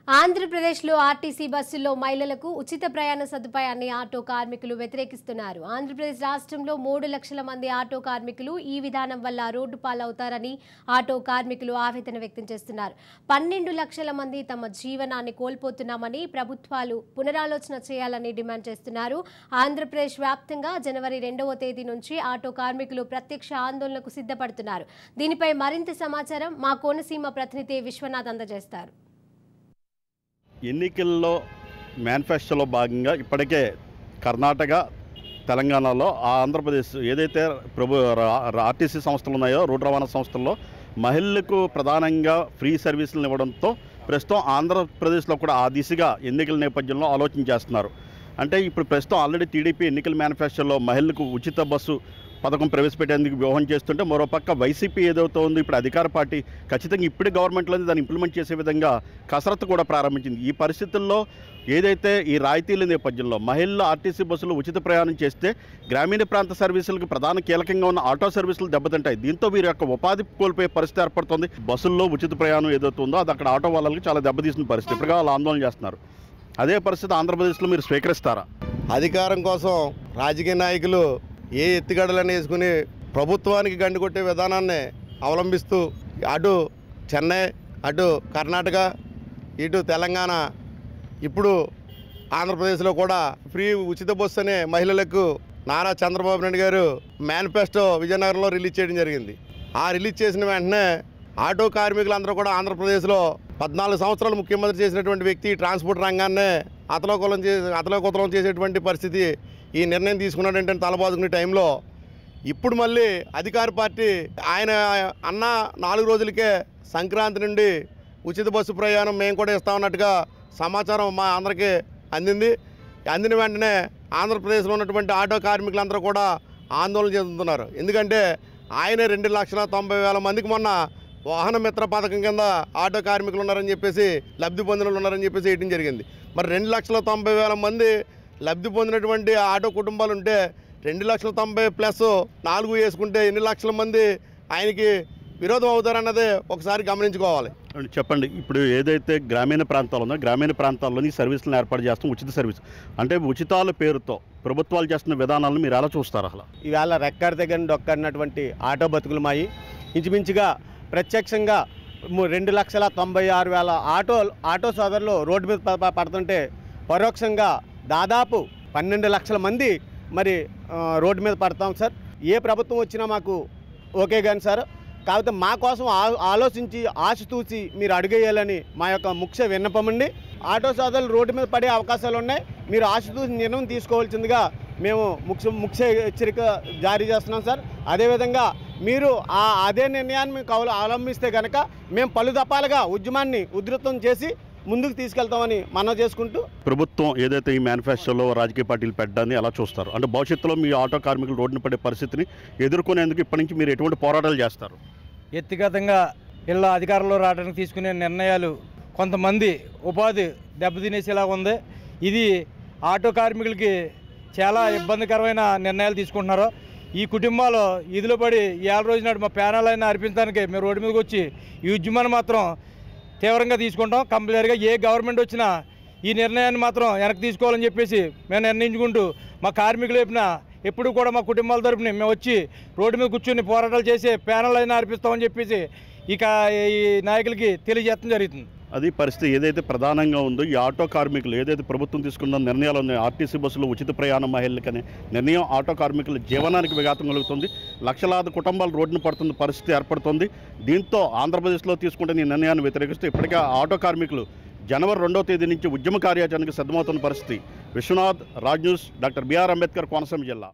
ఆంధ్రప్రదేశ్లో ఆర్టీసీ బస్సుల్లో మహిళలకు ఉచిత ప్రయాణ సదుపాయాన్ని ఆటో కార్మికులు వ్యతిరేకిస్తున్నారు. ఆంధ్రప్రదేశ్ రాష్ట్రంలో 3 లక్షల మంది ఆటో కార్మికులు ఈ విధానం వల్ల రోడ్డు పాలవుతారని ఆటో కార్మికులు ఆవేదన వ్యక్తం చేస్తున్నారు. 12 లక్షల మంది తమ జీవనాన్ని కోల్పోతున్నామని ప్రభుత్వాలు పునరాలోచన చేయాలని డిమాండ్ చేస్తున్నారు. ఆంధ్రప్రదేశ్ వ్యాప్తంగా జనవరి 2వ తేదీ నుంచి ఆటో కార్మికులు ప్రత్యక్ష ఆందోళనకు సిద్ధపడుతున్నారు. దీనిపై మరింత సమాచారం మా కోనసీమ ప్రతినిధి విశ్వనాథ్ అందజేస్తారు. ఎన్నికల్లో మేనిఫెస్టోలో భాగంగా ఇప్పటికే కర్ణాటక, తెలంగాణలో ఆంధ్రప్రదేశ్ ఏదైతే ఆర్టీసీ సంస్థలు ఉన్నాయో రోడ్డు రవాణా సంస్థల్లో మహిళలకు ప్రధానంగా ఫ్రీ సర్వీసులను ఇవ్వడంతో ప్రస్తుతం ఆంధ్రప్రదేశ్లో కూడా ఆ దిశగా ఎన్నికల నేపథ్యంలో ఆలోచన చేస్తున్నారు. అంటే ఇప్పుడు ప్రస్తుతం ఆల్రెడీ టీడీపీ ఎన్నికల మేనిఫెస్టోలో మహిళలకు ఉచిత బస్సు పథకం ప్రవేశపెట్టేందుకు వ్యూహం చేస్తుంటే మరోపక్క వైసీపీ ఏదైతే ఉందో ఇప్పుడు అధికార పార్టీ ఖచ్చితంగా ఇప్పుడే గవర్నమెంట్లోనే దాన్ని ఇంప్లిమెంట్ చేసే విధంగా కసరత్తు కూడా ప్రారంభించింది. ఈ పరిస్థితుల్లో ఏదైతే ఈ రాయితీల నేపథ్యంలో మహిళలు ఆర్టీసీ బస్సులు ఉచిత ప్రయాణం చేస్తే గ్రామీణ ప్రాంత సర్వీసులకు ప్రధాన కీలకంగా ఉన్న ఆటో సర్వీసులు దెబ్బతింటాయి. దీంతో వీరి యొక్క ఉపాధి కోల్పోయే పరిస్థితి ఏర్పడుతుంది. బస్సుల్లో ఉచిత ప్రయాణం ఏదైతే ఉందో అది అక్కడ ఆటో వాళ్ళకి చాలా దెబ్బతీసిన పరిస్థితి. ఇప్పుడుగా వాళ్ళు ఆందోళన చేస్తున్నారు. అదే పరిస్థితి ఆంధ్రప్రదేశ్లో మీరు స్వీకరిస్తారా? అధికారం కోసం రాజకీయ నాయకులు ఏ ఎత్తుగడలను వేసుకుని ప్రభుత్వానికి గండి కొట్టే విధానాన్ని అవలంబిస్తూ అటు చెన్నై, అటు కర్ణాటక, ఇటు తెలంగాణ, ఇప్పుడు ఆంధ్రప్రదేశ్లో కూడా ఫ్రీ ఉచిత బస్సు అనే మహిళలకు నారా చంద్రబాబు నాయుడు గారు మేనిఫెస్టో విజయనగరంలో రిలీజ్ చేయడం జరిగింది. ఆ రిలీజ్ చేసిన వెంటనే ఆటో కార్మికులందరూ కూడా ఆంధ్రప్రదేశ్లో 14 సంవత్సరాలు ముఖ్యమంత్రి చేసినటువంటి వ్యక్తి ట్రాన్స్పోర్ట్ రంగాన్నే అతలోకుతలం చేసేటువంటి పరిస్థితి ఈ నిర్ణయం తీసుకున్నాడంటే తలబాదుకునే టైంలో ఇప్పుడు మళ్ళీ అధికార పార్టీ ఆయన అన్న 4 రోజులకే సంక్రాంతి నుండి ఉచిత బస్సు ప్రయాణం మేము కూడా ఇస్తామన్నట్టుగా సమాచారం మా అందరికీ అందిన వెంటనే ఆంధ్రప్రదేశ్లో ఉన్నటువంటి ఆటో కార్మికులందరూ కూడా ఆందోళన చెందుతున్నారు. ఎందుకంటే ఆయన 2,90,000 మందికి మొన్న వాహన మిత్ర పథకం కింద ఆటో కార్మికులు ఉన్నారని చెప్పేసి లబ్ధి పొందిన ఉన్నారని చెప్పేసి వేయడం జరిగింది. మరి 2,90,000 మంది లబ్ధి పొందినటువంటి ఆటో కుటుంబాలు ఉంటే 2,90,000 ప్లస్ 4 వేసుకుంటే ఎన్ని లక్షల మంది ఆయనకి విరోధం అవుతారన్నదే ఒకసారి గమనించుకోవాలి. చెప్పండి, ఇప్పుడు ఏదైతే గ్రామీణ ప్రాంతాలు ఉందో గ్రామీణ ప్రాంతాల్లోని సర్వీసులను ఏర్పాటు చేస్తాం, ఉచిత సర్వీస్ అంటే ఉచితాల పేరుతో ప్రభుత్వాలు చేస్తున్న విధానాలను మీరు ఎలా చూస్తారు? అసలు ఇవాళ రెక్కడి దగ్గర డొక్కడినటువంటి ఆటో బతుకులు మాయి ఇంచుమించుగా ప్రత్యక్షంగా 2,96,000 ఆటో సోదరులు రోడ్డు మీద పడుతుంటే పరోక్షంగా దాదాపు 12 లక్షల మంది మరి రోడ్డు మీద పడతాం సార్. ఏ ప్రభుత్వం వచ్చినా మాకు ఓకే కానీ సార్, కాకపోతే మా కోసం ఆలోచించి ఆశతూచి మీరు అడుగేయాలని మా యొక్క ముఖ్య విన్నపం అండి. ఆటో సోదరులు రోడ్డు మీద పడే అవకాశాలు ఉన్నాయి. మీరు ఆశతూచి నిర్ణయం తీసుకోవాల్సిందిగా మేము ముఖ్య హెచ్చరిక జారీ చేస్తున్నాం సార్. అదేవిధంగా మీరు అదే నిర్ణయాన్ని మీకు అవలంబిస్తే కనుక మేము పలు దఫాలుగా ఉద్యమాన్ని ఉధృతం చేసి ముందుకు తీసుకెళ్తామని మనం చేసుకుంటూ ప్రభుత్వం ఏదైతే ఈ మేనిఫెస్టోలో రాజకీయ పార్టీలు పెట్టడాన్ని ఎలా చూస్తారు? అంటే భవిష్యత్తులో మీ ఆటో కార్మికులు రోడ్డున పడే పరిస్థితిని ఎదుర్కొనేందుకు ఇప్పటి నుంచి మీరు ఎటువంటి పోరాటాలు చేస్తారు? వ్యక్తిగతంగా ఇలా అధికారంలో రావడానికి తీసుకునే నిర్ణయాలు కొంతమంది ఉపాధి దెబ్బతినేసేలాగా ఉంది. ఇది ఆటో కార్మికులకి చాలా ఇబ్బందికరమైన నిర్ణయాలు తీసుకుంటున్నారు. ఈ కుటుంబాలు ఇదిలో పడి 7 రోజు నాడు మా ప్యానెల్ అర్పించడానికి మేము రోడ్డు మీదకి వచ్చి ఈ ఉద్యమాన్ని మాత్రం తీవ్రంగా తీసుకుంటాం. కంపల్సరీగా ఏ గవర్నమెంట్ వచ్చినా ఈ నిర్ణయాన్ని మాత్రం వెనక్కి తీసుకోవాలని చెప్పేసి మేము నిర్ణయించుకుంటూ మా కార్మికుల వైపున ఎప్పుడు కూడా మా కుటుంబాల తరపున మేము వచ్చి రోడ్డు మీద కూర్చొని పోరాటాలు చేసే ప్యానెల్ అర్పిస్తామని చెప్పేసి ఈ నాయకులకి తెలియజేయడం జరుగుతుంది. అది పరిస్థితి ఏదైతే ప్రధానంగా ఉందో ఈ ఆటో కార్మికులు ఏదైతే ప్రభుత్వం తీసుకున్న నిర్ణయాలు ఉన్నాయో ఆర్టీసీ బస్సులో ఉచిత ప్రయాణం మహిళలకనే నిర్ణయం ఆటో కార్మికుల జీవనానికి విఘాతం కలుగుతుంది. లక్షలాది కుటుంబాలు రోడ్డున పడుతున్న పరిస్థితి ఏర్పడుతుంది. దీంతో ఆంధ్రప్రదేశ్లో తీసుకుంటున్న ఈ నిర్ణయాన్ని వ్యతిరేకిస్తూ ఇప్పటికే ఆటో కార్మికులు జనవరి 2వ తేదీ నుంచి ఉద్యమ కార్యాచరణకు సిద్ధమవుతున్న పరిస్థితి. Vishwanath, Raj News, doctor B R Ambedkar, Konaseema జిల్లా.